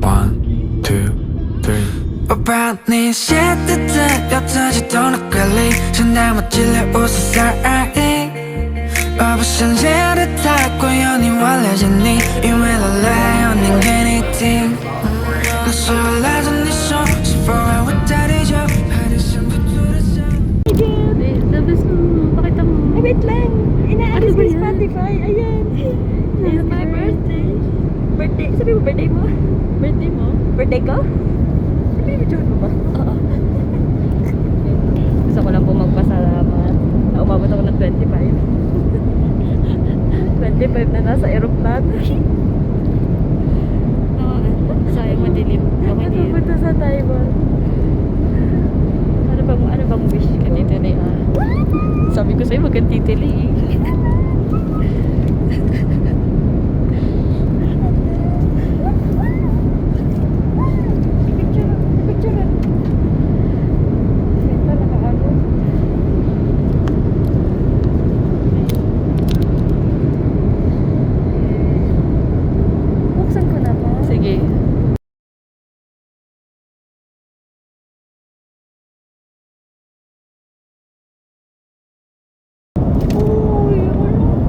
One, two, three. 我把你写的字咬着激动的颗粒，像那么激烈无色彩而已。我不想写的太过有你，我了解你，因为老了还要念给你听。那时候拉着你手，是否还会在地球，还得想不出的想。Labas mo, pakita mo. Ay, wait lang. Inaalis Ano ko ba yung yan? Spotify. Ayan. It's my birthday. Birthday. Sabi mo birthday mo? Birthday mo? Birthday ko? Sabi mo June mo ba? Oo. Gusto ko lang po magpasalamat na umabot ako ng 25. 25 na nasa aeroplano. Sayang madilim. Okay na yan. Punta sa Taiwan. Ano bang wish ka dito na yan? Sabi ko sa'yo, wag kang titili eh. Picture. Ito, nakaano. Buksan ko na ba? Sige. Uy,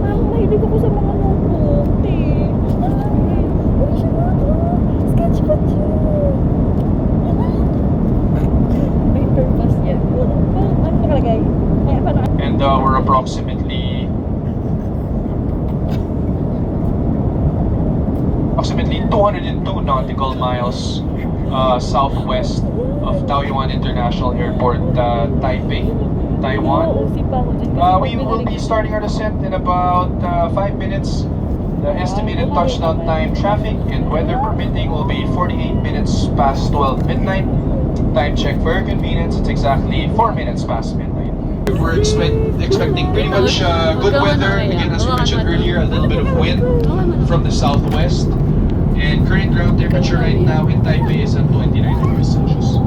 parang mahilig ako sa mga notebook, te. Uy, siya na to. Sketchbook yun. May purpose yan. Ano nakalagay? Ay, paano? And we're approximately 202 nautical miles southwest of Taoyuan International Airport, Taipei, Taiwan. Nauusip pa ako dyan. We will be starting our descent in about 5 minutes. The estimated touchdown time, traffic and weather permitting, will be 48 minutes past 12 midnight. Time check for your convenience, it's exactly 4 minutes past midnight. We're expecting pretty much good weather. Again, as we mentioned earlier, a little bit of wind from the southwest. And current ground temperature right now in Taipei is at 29 degrees Celsius.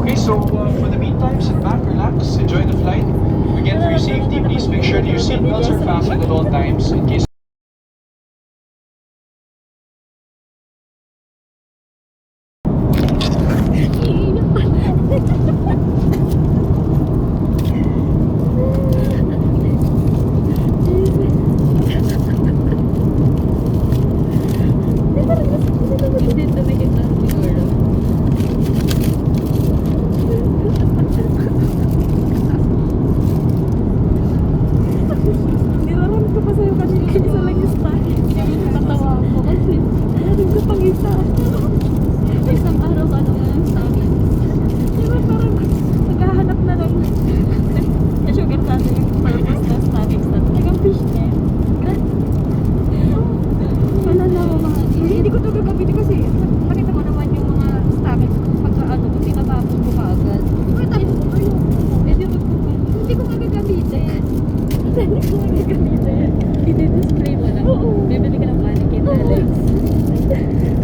Okay, so for the meantime, sit back, relax, enjoy the flight. Again, for your safety, please make sure that your seatbelts are fastened at all times in case. Hindi tumikit na siguro. Niraramit ko pa sa'yo kanina. Isa lang yung style. Natawa ako kasi Nararamit ko pang isa. isang araw ka na lang sa akin. Diba parang naghahanap na lang. Na-sugar sa atin yung purpose na static na. Talagang fishnet. Wala na ako mga Hindi ko ito gagamitin kasi nakita mo naman yung mga static pagka ano, kung tinatapos mo ka agad. Ay, tayo ko kayo. Hindi ko magagamitin. Hindi ko magagamitin. i-display mo lang. Oo. Bibili ka ng mannequin na legs.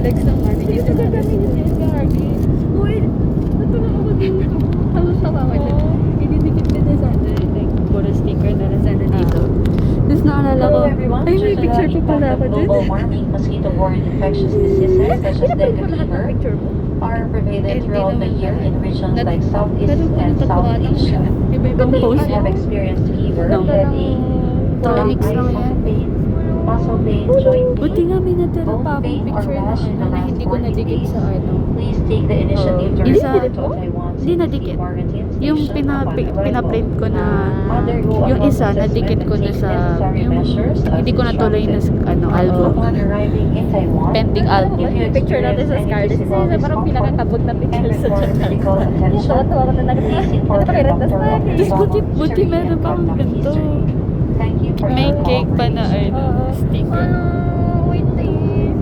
Legs ng mannequin. Hindi ko gagamitin, Gagi. Uy, ito na ako dito. Tapos tawa ko na. Ididikit ka na sana. Like, puro sticker na lang sana dito. Tapos naalala ko, ay may picture pa pala ako dun. Global warming, mosquito-borne infectious diseases such as dengue Lahat ng fever picture mo. are prevalent throughout the year in regions like Southeast Ganun ko and natatawa South lang siya. Asia. Iba-ibang If pose you niya. have experienced fever, No. headache, Tonics eyes, lang yan. pain, muscle pain, joint Buti pain, nga may natira bone pa akong pain, or picture na rash in the na last hindi ko 14 nadikit days, sa ano. please take the initiative to Isa, report to Taiwan's hindi nadikit. quarantine Yung station upon arrival. pinaprint ko na Undergo a yung health isa nadikit assessment ko and na take sa necessary yung measures as hindi ko natuloy na instructed. album. Upon arriving in Taiwan, Pending album. if you Picture natin sa experience any Scarlett. physical Kasi parang discomfort pinakakabog na and picture sa require medical attention, Tawa-tawa ko na please inform your Nakapirata doctor sa of akin. your Tapos buti history meron and pa akong contact ganito. history. Thank you for May your cake pa na cooperation. sticker. Wait eh.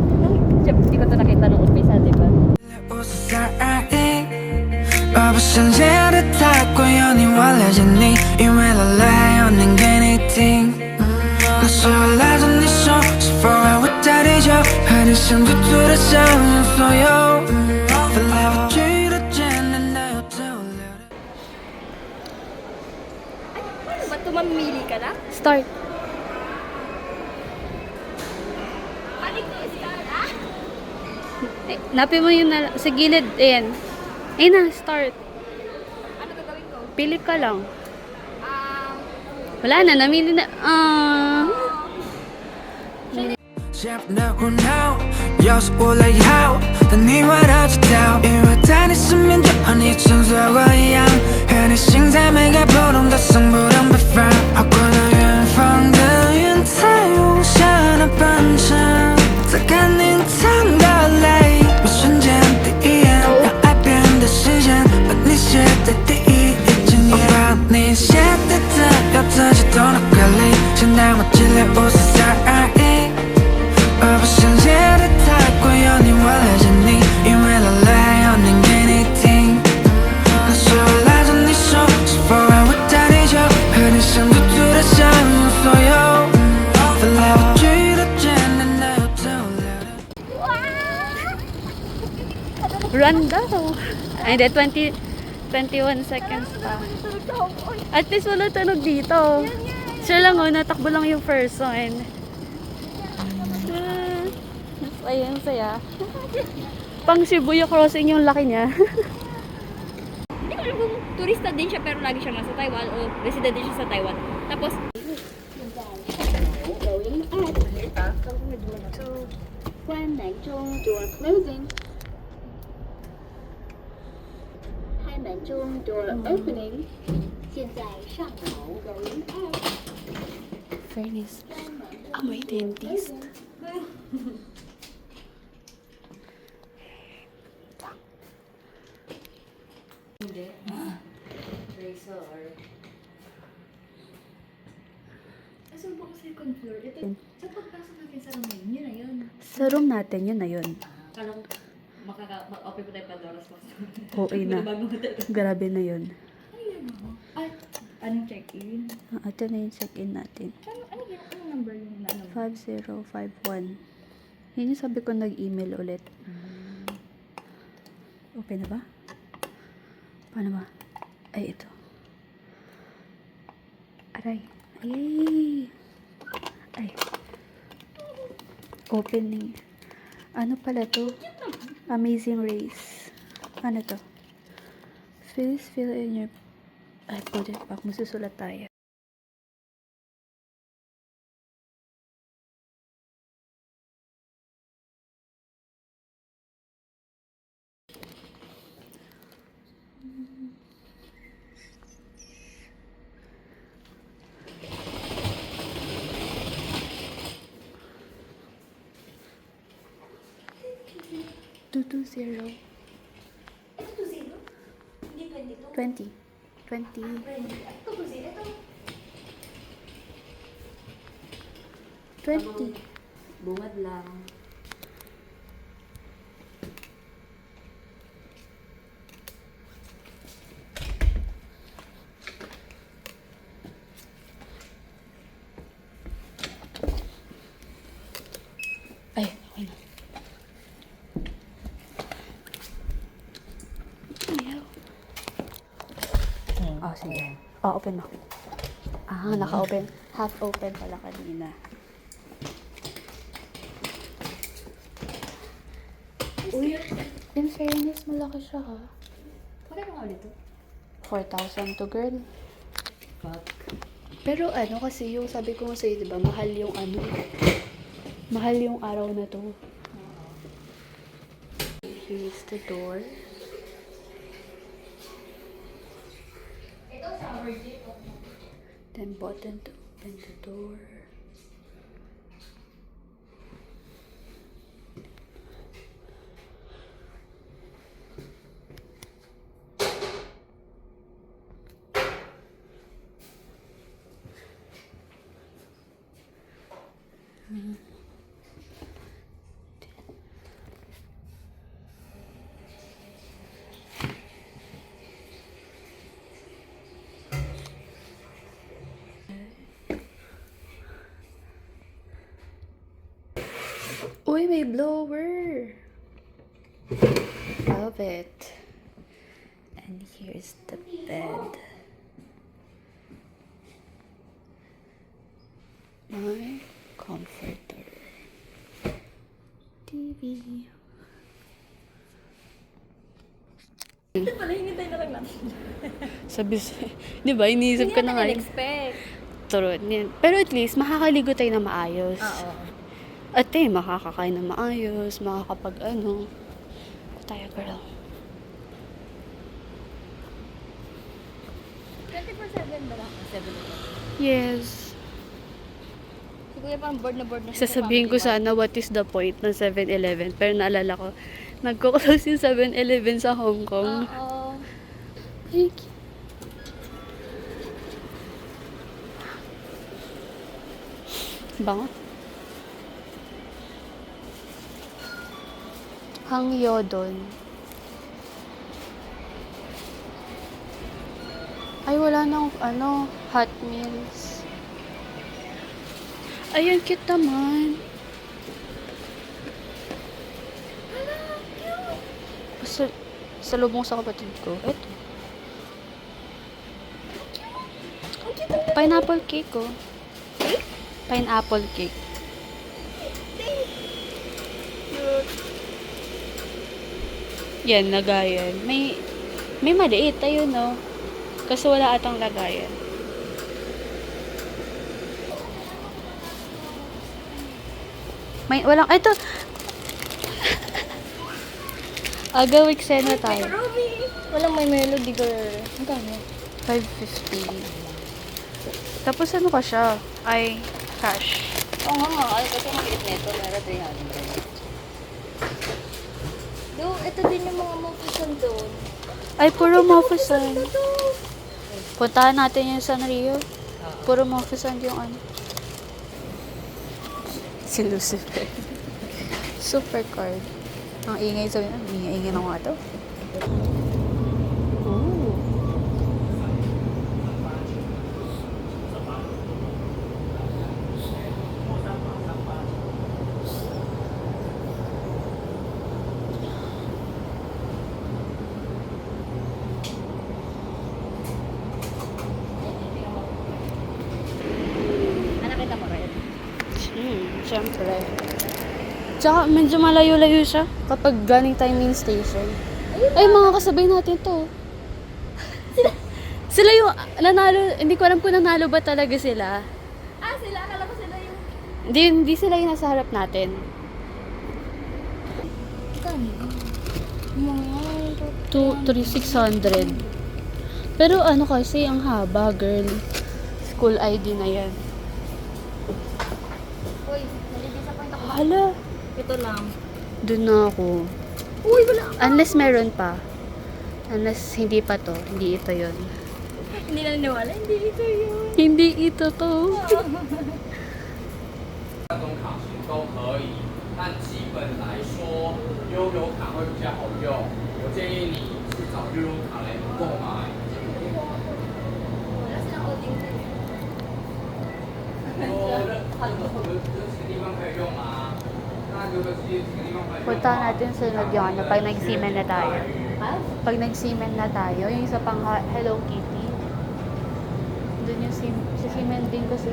Hindi ko ito nakita nung umpisa, diba? 无色彩而已。我不想写的太过有你，我了解你，因为老了还要念给你听。那时候拉着你手，是否还会在地球，还得想不出的想念所有。翻来覆去的简单的又只有留的。 Paano ba ito? Mamili ka na? Start. Panik ko, start ah! Napin mo yung sa gilid. Ayan. Ayun na, start. Ano gagawin ko? Pili ka lang. Um, Wala na, namili na. Chef now, 여기서 올라요 난 이와라지다 이와단 있으면 좋아하니 청소와 이양 흔히 싱자매가 보름 더 성부름 비프라 어권의遠方的云彩无限的奔驰在看你唱的泪我瞬间第一眼让爱变得新鲜把你写在第一页经验我把你写的字要自己都能归类现在我积累无私而已而不是写的太过有你为了着你因为老了还要念给你听那时候拉着你手是否让我在地球和你相处住的相无所有翻来覆去的简单的又走了的 Run daw. Ay, hindi. 21 seconds pa. At least wala tunog dito. Siya lang, natakbo lang yung person. Ayan, saya. Pang Shibuya crossing yung laki niya. Hindi ko alam kung turista din siya pero lagi siyang nasa Taiwan o resident din siya sa Taiwan. Tapos, Fairness. Amoy dentist. asan po kasi second floor? Ito, sa pagpasok natin sa room yun na yun. Sa room natin, yun na yun. Kala ko, mag-open po tayo Pandora's box. Oo na. Grabe na yun. Anong check-in? Ito na yung check-in natin. Anong number yung ano? 5051. Yun yung sabi ko nag-email ulit. Okay na ba? Paano ba? Ay, ito. Aray. Ay. Ay. Opening. Ano pala to? Amazing Race. Ano to? Please fill in your... Ay, pwede pa. Masusulat tayo. Two two zero. Ito 2-0? Hindi 22? 20. 20. Ito 2-0? Ito? 20. Bungad lang. Ay, okay na. Ayaw. Oh, sige. Oh, open mo. Ah, naka-open. Half open pala kanina. Uy, in fairness, malaki siya ha. Magkano nga ulit to? 4,000 to girl. Fuck. Pero ano kasi yung sabi ko nga sa'yo, diba, mahal yung ano. Mahal yung araw na to. Here's the door. Then button to open the door. Uy, may blower! Love it. And here's the bed. My comforter. TV. Pala, hinintay na lang natin. Sabi, di ba, iniisip ko na nga. expect. True. Pero at least, makakaligo tayo na maayos. Oo. At makakakain na maayos, makakapag ano. Tayo, girl. 24/7 ba lang? 7. Yes. Si Kuya parang bored na siya sa Sasabihin ko family sana what is the point ng 7-Eleven. Pero naalala ko, nagko-close yung 7-Eleven sa Hong one. Kong. Oo. Ay, bango. Hangyodon. Ay, wala nang hot meals. Ayun, cute naman. Salubong sa kapatid ko. Ito. Pineapple cake, oh. Pineapple cake. Yan, lagayan. May maliit, ayun, no. Kasi wala atang lagayan. Walang, ito. Agawik sena tayo. Walang may melody, girl. Magkano? 550. Tapos ano ka siya? Ay, cash. Oo nga. Ay, kasi maliit nito. Meron 300. Do, ito din yung mga mufusan doon. Ay, puro Mofusan. Puntahan natin yung Sanrio. Puro Mofusan yung ano. Si Lucifer. Supercard. Ang ingay sabi na, ingay na nga to. Ooh. Nakita mo rin? Siyempre. Tsaka medyo malayo-layo siya kapag galing tayo main station. Ay, mga kasabay natin to. Sila yung nanalo, hindi ko alam kung nanalo ba talaga sila. Ah, sila. Akala ko sila yung... Hindi sila yung nasa harap natin. Mga... 600. Pero ano kasi, ang haba, girl. School ID na yan. Uy, nalidisappoint ako. Hala, Ito lang. dun na ako. Uy, wala. Unless meron pa. Unless hindi pa to. Hindi ito yon. Hindi na naniwala. Hindi ito yun. Hindi ito to. 卡型都可以，但基本来说，悠游卡会比较好用。我建议你去找悠游卡来购买。 Wala silang outing din. 看有没有这个地方可以用啊？那有没有这个地方可以用？ Punta natin sunod yung ano, pag nag-semen na tayo. Ha? Pag nag-semen na tayo, yung isa pang Hello Kitty. Doon yung si semen din kasi.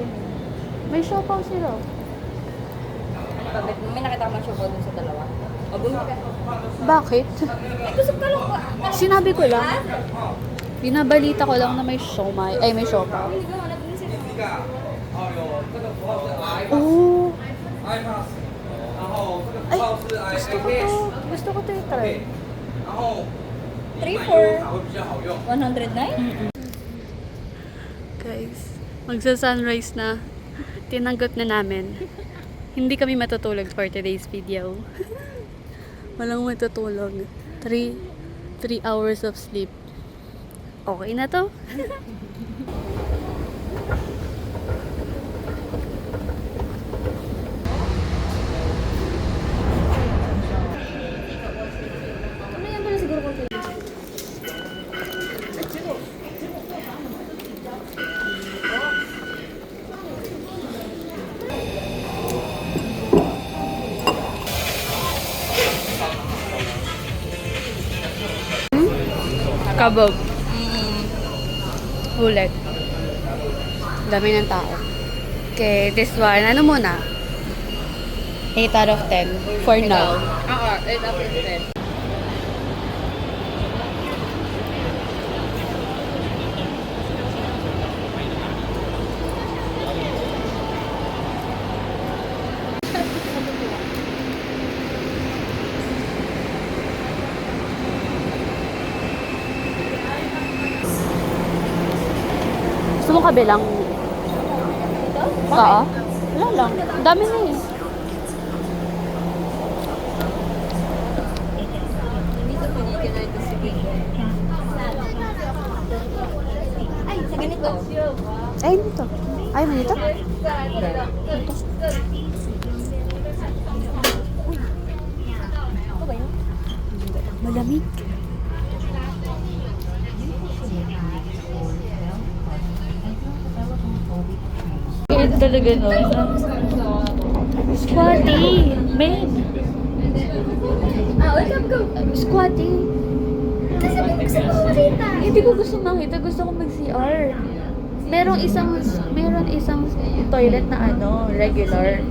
May siopaw sila. Ano ba? May nakita ka mag-show dun sa dalawa? O, bumili ka. Bakit? Ay, gusto ka lang ba? Sinabi ko lang. Binabalita ko lang na may siomay. Ay, may siopaw. Hindi ko hanap din sila. 哦哟，这个符号是 I Oo. iPass，然后这个符 Ay, 号是 I gusto ko to. Gusto ko to i-try. 然后你 Three, 买 four. 悠游卡会比较好用。 109? Guys, magsa-sunrise na. Tinanggap na namin. Hindi kami matutulog for today's video. Walang matutulog. 3 hours of sleep. Okay na to? Ano yan pala siguro kung Kabog. Ulit. Dami ng tao. Okay, this one. Ano muna? 8 out of 10. For now. Oo, 8 out of 10. mo kabilang? Oo. Wala lang. Ang dami na eh. Ay, sa ganito. Ay, dito. Ay, mo dito? Malamig. Ito talaga no. Squatty. Men. Wait up, go. Squatty. Kasi mo gusto mo makita. Hindi ko gusto makita. Gusto ko mag-CR. Meron isang toilet na ano, regular.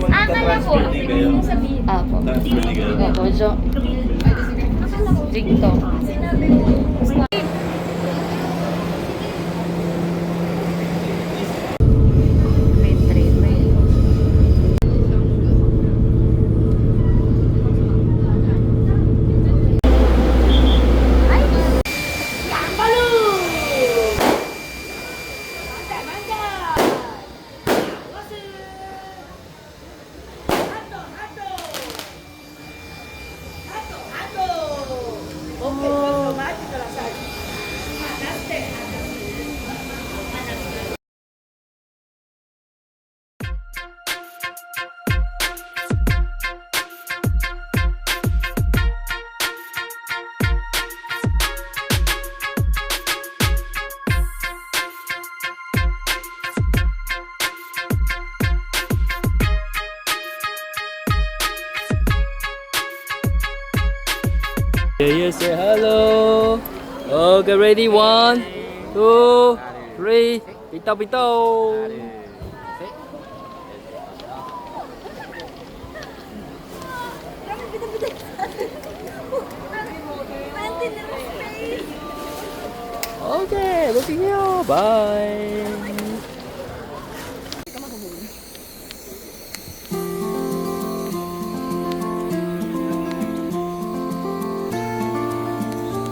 Akala ko, ang pinag sabihin. Apo. Apo, jo. Drink to. Sinabi mo. May train. Yeah, say hello. Okay, ready? 1, 2, 3. Bitaw, bitaw. Okay, looking here. Bye.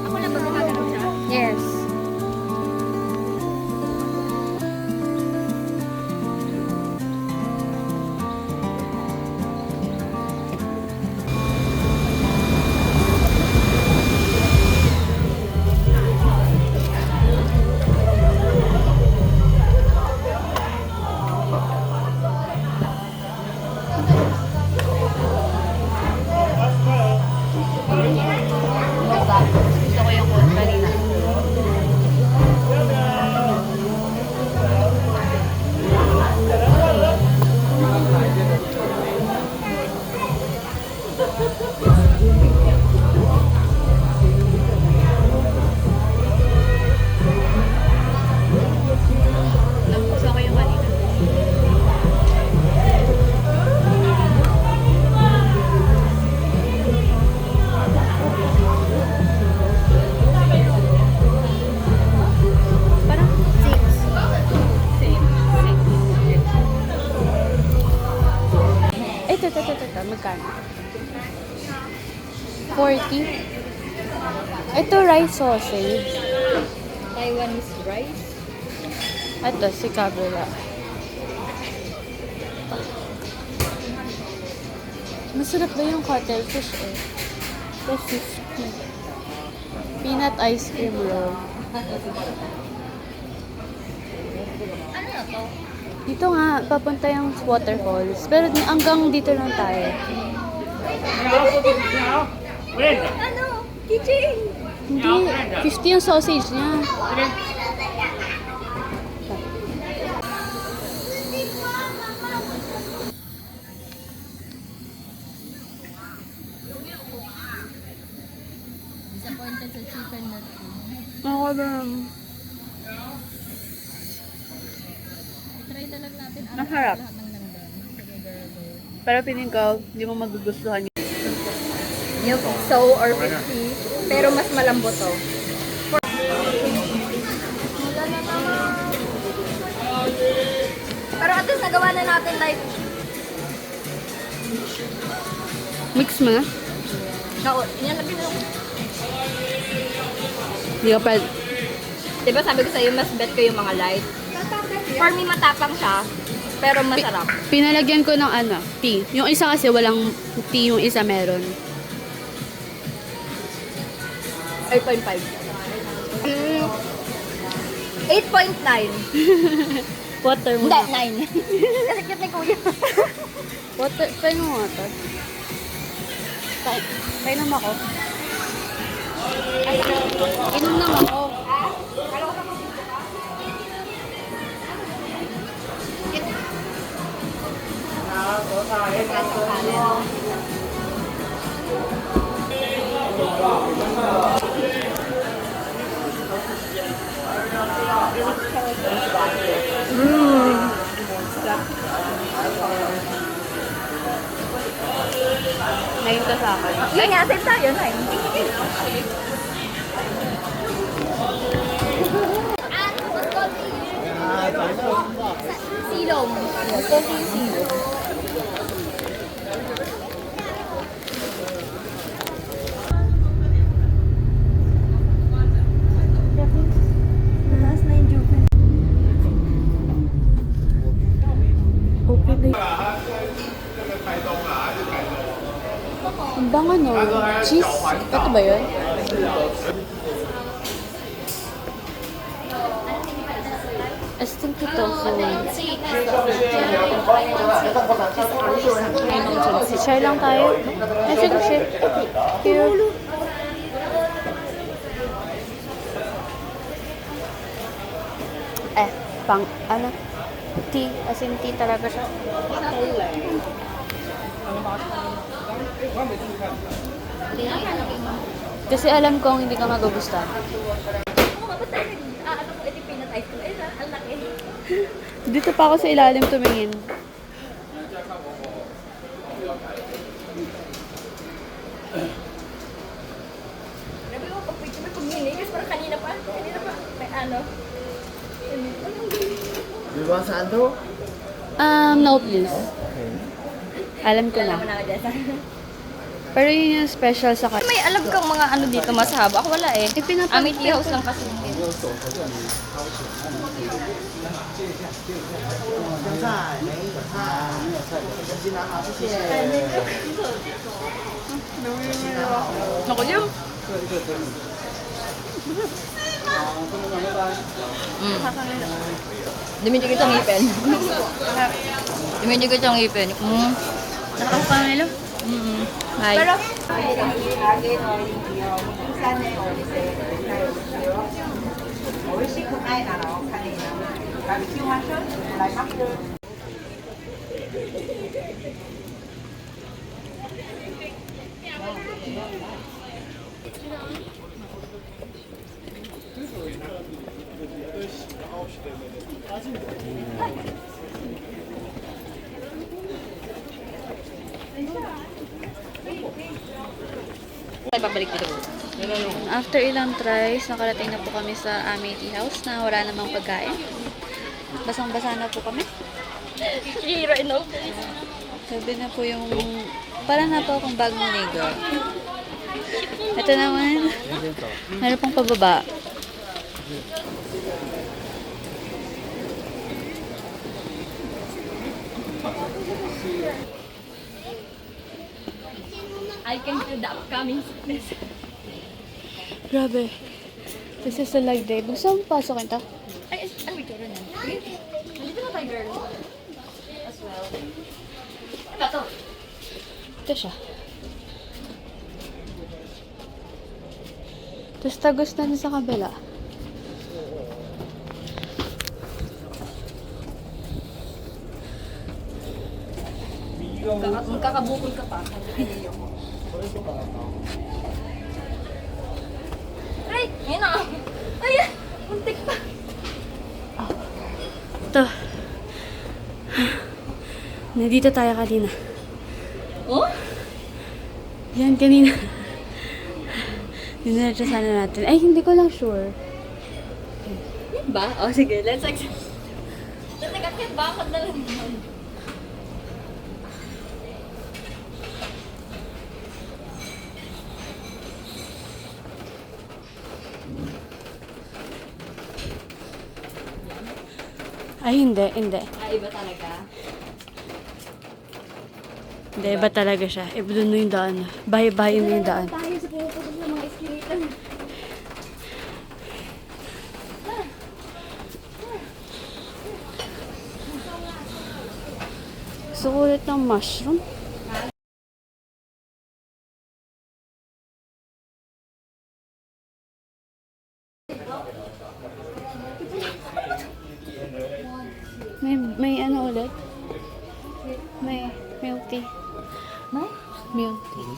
Ako lang ba gumagalaw siya? Yes. Gusto ko yung kanina. Gusto ko yung kanina. Parang 6. Same. Ito. Magkano? 40. Ito rice sausage. Taiwanese rice. Ito si kabila. Masarap ba yung cuttlefish eh? Ito 50. Peanut ice cream roll. Ano na to? Dito nga, papunta yung waterfalls. Pero hanggang dito lang tayo. Ano? Kitchen! Hindi, 50 yung sausage niya. Disappointed sa chicken na to. Ako ba? Try na lang natin ang Masarap. lahat ng nandun. Sige, girl. Pero piling ko, hindi mo magugustuhan yun. Yung so or 50, pero mas malambot to. Pero at least nagawa na natin like Mix mo na? yan na pinag. Hindi ka pa... Diba sabi ko sa'yo, mas bet ko yung mga light. For me, matapang siya. Pero masarap. Pinalagyan ko ng tea. Yung isa kasi walang tea, yung isa meron. 8.5. 8.9. Water mo. Hindi, 9. Kasi cute ni kuya. Water, pwede mo water. Painom ako. Inom naman ako. Ngayon ka sa akin. Yun nga, same tayo, 9. Silong. Gusto ko yung silong. Mataas na yung joke. Open na Ang bango no. Cheese. Ito ba yun? I think ito. Share lang tayo. Ay, sige, share. Here. Pang, tea. As in tea talaga siya. Kasi alam kong hindi ka magugustuhan. Dito pa ako sa ilalim tumingin. Grabe mo, pag-picture mo pag-mini, kasi parang kanina pa, may ano. You want sando? No please. Alam ko na. Alam mo na, Jessa. Pero yun yung special sa kanya. May alam kang mga ano dito masahaba. Ako wala eh. Amit tea house lang kasi. Ako yun. Dumidikit ang ngipin. Dumidikit ang ngipin. Nakakaw pa nila. Hi. Pero, babalik dito. After ilang tries, nakarating na po kami sa aming tea house na wala namang pagkain. Basang-basa na po kami. Hero, no? Sabi na po yung... Parang na po akong bagong ligo. Ito naman. Meron pong pababa. I can feel the upcoming sickness. Grabe. This is a live day. Gusto mong pasokin to? Ay, ano ito rin yan? Nandito na tayo, girl. As well. Ano ba to? Ito siya. Tapos tagos na din sa kabila. Magkakabukol ka pa. Ay, yun na. Ay, muntik pa. Ito. Nandito tayo kanina. Oh? Yan, kanina. Dinerecho sana natin. Ay, hindi ko lang sure. Yan ba? Oh, sige. Let's accept. Let's accept. Bakit na lang yun? Ay, hindi, hindi. Iba talaga. Hindi, iba talaga siya. Iba doon yung daan. Bahay-bahay mo yung daan. Tayo sa pumuputok ng mga eskinita. Gusto ko ulit ng mushroom. May ano ulit? May milk tea. No? Milk tea.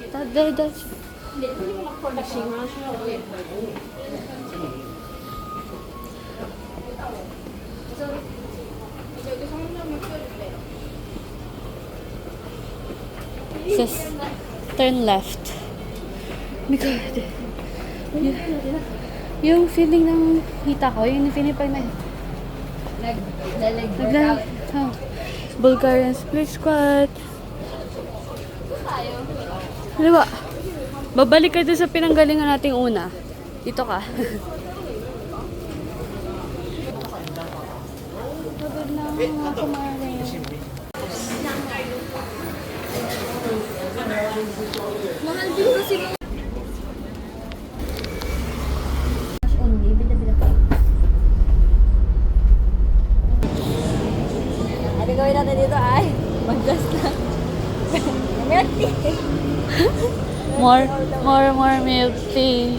That's says turn left. Oh my God. Yung feeling ng hita ko, yung feeling pag naglag oh. Bulgarian split squat. Diba? Babalik ka dun sa pinanggalingan nating una. Dito ka. Pagod na mga kumain. Mahal din kasi mo. Only, bila-bila pa. Ano gawin natin dito ay? Mag-just lang. Milk tea. More milk tea.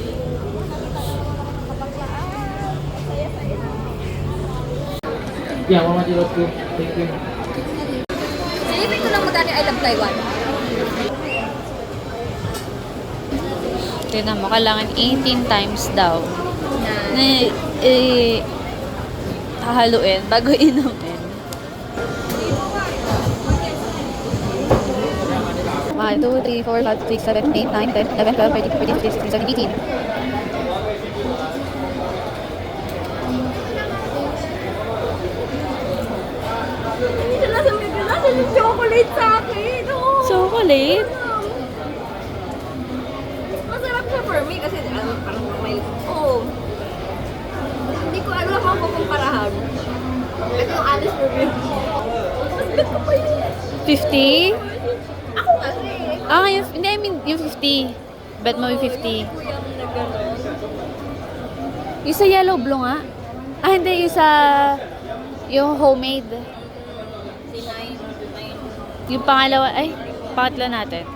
Yeah, Mama Di Love you. Thank you. Silipin ko lang magkano I love Taiwan. Tignan mo, kailangan 18 times daw. Na hahaluin bago inumin. 1, 2, 3, 4, 5, 6, 7, 8, 9, 10, 11, 12, 13, 14, 15, 16, 17, 18. Nasa yung chocolate sa akin. Oh. Chocolate? Masarap siya for me kasi parang may... Oo. Hindi ko alam kung kukumparahan. Ito yung honest review. Mas bet ko pa yun. 50? Ako kasi. Ah, hindi, I mean, yung 50. Bet mo yung 50. Kuyang na gano'n. Yung sa yellow blue nga? Ah, hindi, yung sa... Yung homemade. Si Nine. Yung pangalawa, ay, pangatlo natin.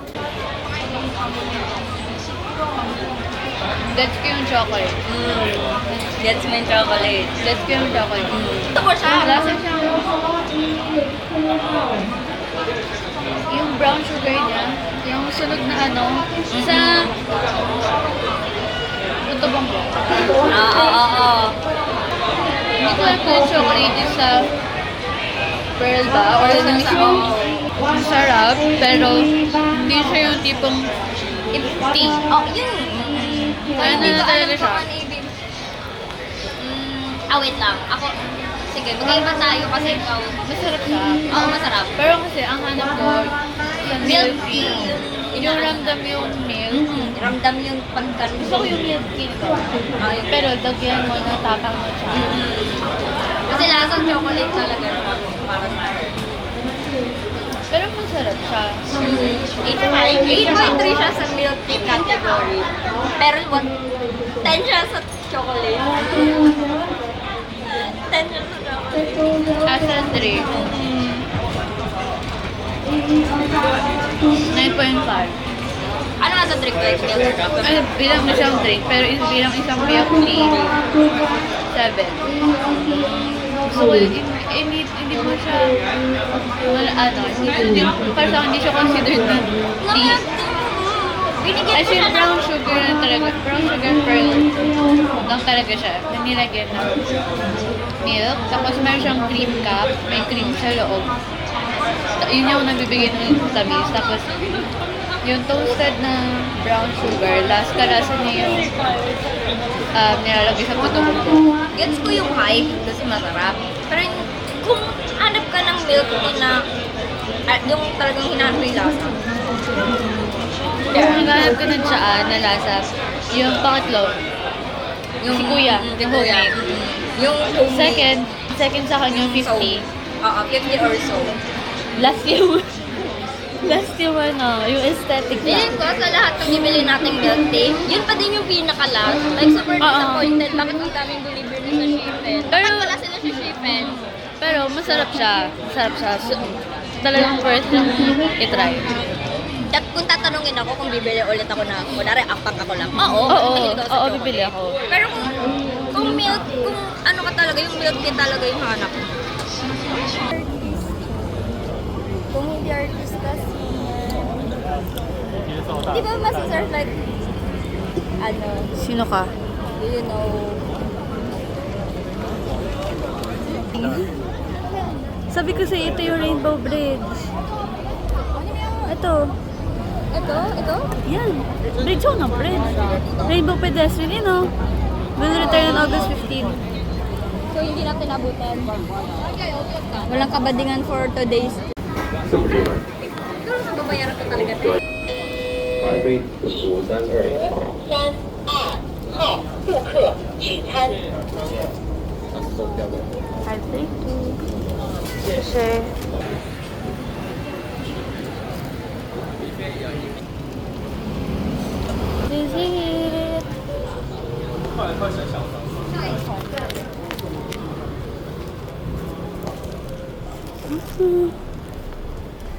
Gets ko yung chocolate. Gets mo yung chocolate. Gets ko yung chocolate. Gusto ko siya. Lasa siya. Yung brown sugar niya, yung sunog na ano, sa... Ito bang ko? Oo. Hindi ko alam kung yung chocolate is sa pearl ba? Or sa sarap, pero hindi siya yung tipong tea. Oh, yun. Ano na talaga siya? Wait lang. Ako, sige, mag-iba tayo kasi ikaw. Masarap siya. Oo, masarap. Pero kasi ang hanap ko sa milk tea, yung ramdam yung milk. Ramdam yung pagkaroon. Gusto ko yung milk tea ko. Pero dagyan mo na tapang mo siya. Kasi lasang chocolate talaga. Para sa Pero masarap siya. 8.3 siya sa milk tea category. Pero 10 siya sa chocolate. 10 siya sa chocolate. Asa 3. 9.5. Ano nga sa drink like milk? Ay, bilang isang drink, pero bilang isang milk tea, 7. So, hindi mo siya, para sa akin, hindi siya considered na tea. Binigyan As ko in, siya ng... brown sugar na talaga. Brown sugar pearl lang talaga siya. Na nilagyan ng milk. Tapos meron siyang cream cup. May cream sa loob. Yun yung nabibigay ng tamis. Tapos yung toasted na brown sugar, kalasa niya yung nilalagay sa puto ko. Gets ko yung hype kasi masarap. Pero kung hanap ka ng milk tea na yung talagang hinahanap yung lasa. Kung naghanap ka ng tsaa na lasa, yung pangatlo, yung si kuya, yung homemade. Yung Second sa akin yung 50. Oo, 50 or so. Last yung ano, yung aesthetic na. Feeling ko sa lahat ng bibili nating milk tea, yun pa din yung pinaka-last. Like, super disappointed. Bakit ang daming delivery sa Shippen? Bakit wala sila sa Shippen? Pero masarap siya. So, talagang worth yung i-try. At kung tatanungin ako kung bibili ulit ako na, kunwari, akpak ako lang. Oo, mahilig ako sa chocolate. bibili ako. Pero kung milk, kung ano ka talaga, yung milk tea talaga yung hanap ko. Kung hindi artist kasi, di ba masiserve like, ano, Sino ka? do you know, Sabi ko sa ito yung Rainbow Bridge. Ito. ito? Yan. Bridge yun ng bridge. Rainbow Pedestrian, yun o. Will return on August 15. So, hindi natin abutan. Walang kabadingan for today's. Pero babayaran ko talaga tayo. 谢谢。This is it.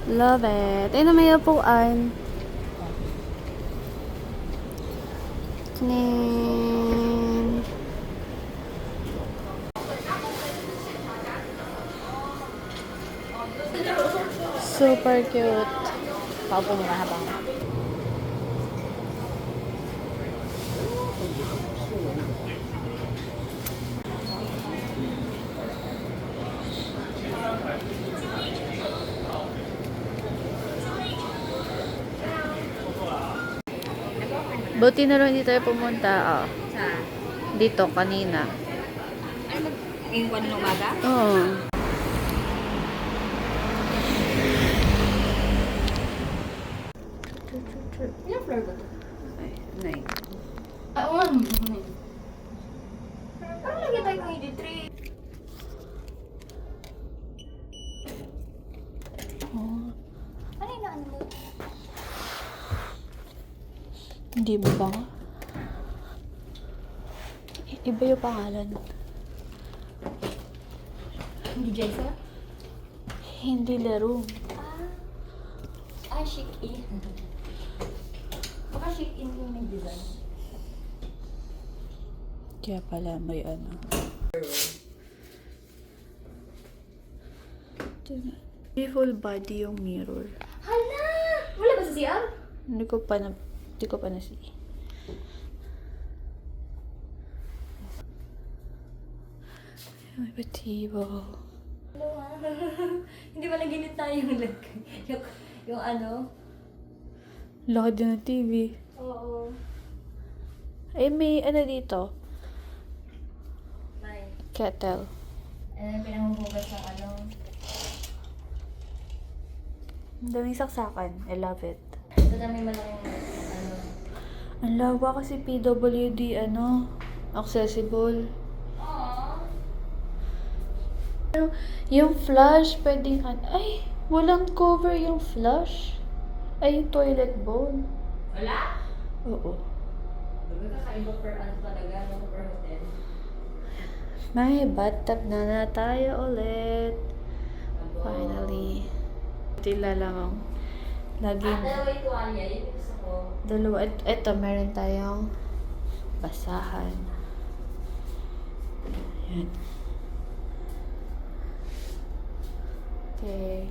Love it. Ayun na may upuan. Tingin. Super cute. Paupo muna habang. Buti na lang hindi tayo pumunta. Sa? Dito, kanina. Ano yung kanina umaga? Oo. Ilang floor ba ito? Ay, nine. Oo nga. Parang lagi tayo kung 83. Ano yung naano mo? Hindi ba ba? Iba yung pangalan. Hindi Jessa? Hindi laro. Chic in. Baka chic in yung may design. Kaya pala may ano. May full body yung mirror. Hala! Wala ba sa CR? Hindi ko pa na see. May batibo. Hello, hindi ba naginit tayo yung ano? Laki din ng TV. Oo. Ay, may ano dito? Nine. Kettle. Ano yung pinanguhugas ng ano? Ang daming saksakan. I love it. Ito na may malaking ano. Ang lawa kasi PWD, ano, accessible. Pero, yung flush, pwedeng, ay, walang cover yung flush. Ay, yung toilet bowl. Wala? Oo. Kakaiba per ano talaga, no? Per hotel. May bathtub na tayo ulit. Finally. Tila lang. Laging. Dalawa yung tuwalya, yun yung gusto ko. Dalawa. Ito, meron tayong basahan. Yan. Okay.